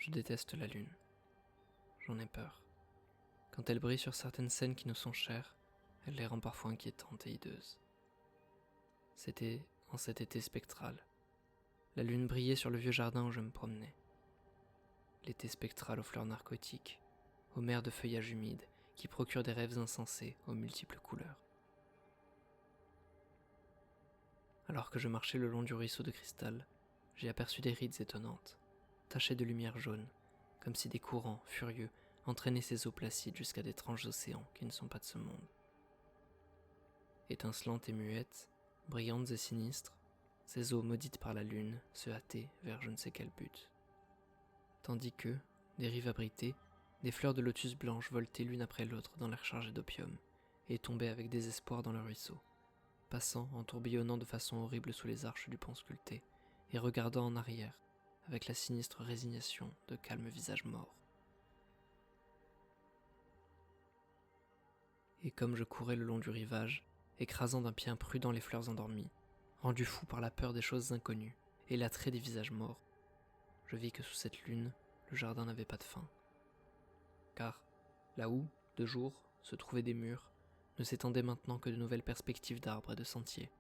Je déteste la lune. J'en ai peur. Quand elle brille sur certaines scènes qui nous sont chères, elle les rend parfois inquiétantes et hideuses. C'était en cet été spectral. La lune brillait sur le vieux jardin où je me promenais. L'été spectral aux fleurs narcotiques, aux mers de feuillage humide qui procurent des rêves insensés aux multiples couleurs. Alors que je marchais le long du ruisseau de cristal, j'ai aperçu des rides étonnantes, tachées de lumière jaune, comme si des courants furieux entraînaient ces eaux placides jusqu'à d'étranges océans qui ne sont pas de ce monde. Étincelantes et muettes, brillantes et sinistres, ces eaux maudites par la lune se hâtaient vers je ne sais quel but. Tandis que, des rives abritées, des fleurs de lotus blanches voletaient l'une après l'autre dans l'air chargé d'opium et tombaient avec désespoir dans le ruisseau, passant en tourbillonnant de façon horrible sous les arches du pont sculpté et regardant en arrière avec la sinistre résignation de calmes visages morts. Et comme je courais le long du rivage, écrasant d'un pied imprudent les fleurs endormies, rendu fou par la peur des choses inconnues et l'attrait des visages morts, je vis que sous cette lune, le jardin n'avait pas de fin. Car, là où, de jour, se trouvaient des murs, ne s'étendaient maintenant que de nouvelles perspectives d'arbres et de sentiers,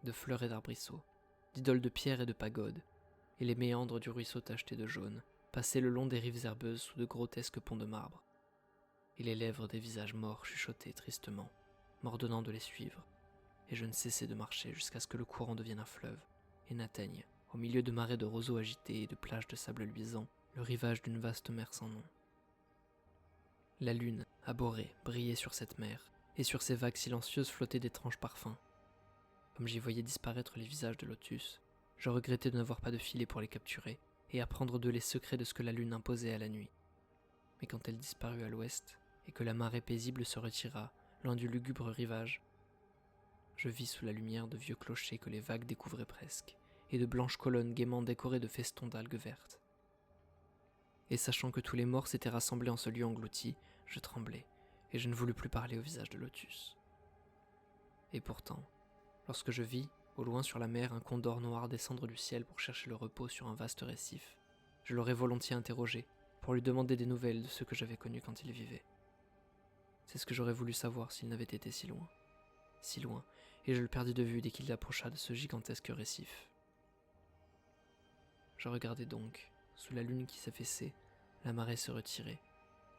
de fleurs et d'arbrisseaux, d'idoles de pierre et de pagodes, et les méandres du ruisseau tachetés de jaune passaient le long des rives herbeuses sous de grotesques ponts de marbre, et les lèvres des visages morts chuchotaient tristement, m'ordonnant de les suivre, et je ne cessais de marcher jusqu'à ce que le courant devienne un fleuve, et n'atteigne, au milieu de marais de roseaux agités et de plages de sable luisant, le rivage d'une vaste mer sans nom. La lune, abhorrée, brillait sur cette mer, et sur ces vagues silencieuses flottaient d'étranges parfums. Comme j'y voyais disparaître les visages de lotus, je regrettais de n'avoir pas de filet pour les capturer, et apprendre d'eux les secrets de ce que la lune imposait à la nuit. Mais quand elle disparut à l'ouest, et que la marée paisible se retira, loin du lugubre rivage, je vis sous la lumière de vieux clochers que les vagues découvraient presque, et de blanches colonnes gaiement décorées de festons d'algues vertes. Et sachant que tous les morts s'étaient rassemblés en ce lieu englouti, je tremblai, et je ne voulus plus parler au visage de lotus. Et pourtant, lorsque je vis, au loin sur la mer, un condor noir descendre du ciel pour chercher le repos sur un vaste récif, je l'aurais volontiers interrogé, pour lui demander des nouvelles de ceux que j'avais connus quand il vivait. C'est ce que j'aurais voulu savoir s'il n'avait été si loin, et je le perdis de vue dès qu'il approcha de ce gigantesque récif. Je regardais donc, sous la lune qui s'affaissait, la marée se retirer,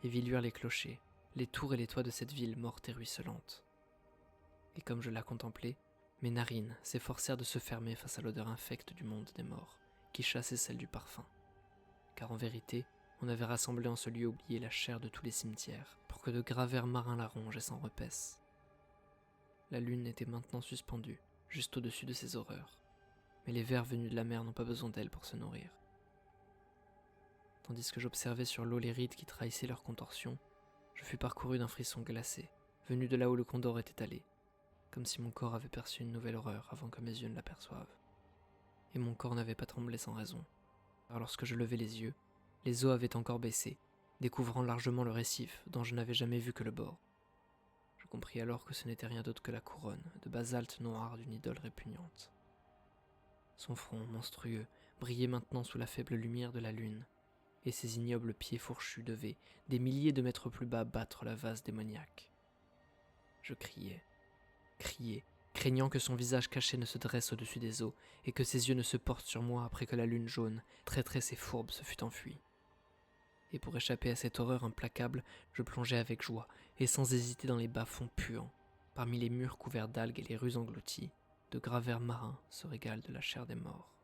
et vis luire les clochers, les tours et les toits de cette ville morte et ruisselante. Et comme je la contemplais, mes narines s'efforcèrent de se fermer face à l'odeur infecte du monde des morts, qui chassait celle du parfum. Car en vérité, on avait rassemblé en ce lieu oublié la chair de tous les cimetières, pour que de gras vers marins la rongent et s'en repaissent. La lune était maintenant suspendue, juste au-dessus de ces horreurs, mais les vers venus de la mer n'ont pas besoin d'elle pour se nourrir. Tandis que j'observais sur l'eau les rides qui trahissaient leurs contorsions, je fus parcouru d'un frisson glacé, venu de là où le condor était allé, comme si mon corps avait perçu une nouvelle horreur avant que mes yeux ne l'aperçoivent. Et mon corps n'avait pas tremblé sans raison, car lorsque je levai les yeux, les eaux avaient encore baissé, découvrant largement le récif dont je n'avais jamais vu que le bord. Je compris alors que ce n'était rien d'autre que la couronne de basalte noir d'une idole répugnante. Son front monstrueux brillait maintenant sous la faible lumière de la lune, et ses ignobles pieds fourchus devaient, des milliers de mètres plus bas, battre la vase démoniaque. Je criais, craignant que son visage caché ne se dresse au-dessus des eaux, et que ses yeux ne se portent sur moi après que la lune jaune, traîtresse et fourbe, se fût enfuie. Et pour échapper à cette horreur implacable, je plongeai avec joie, et sans hésiter dans les bas-fonds puants, parmi les murs couverts d'algues et les rues englouties, de gras vers marins se régalent de la chair des morts.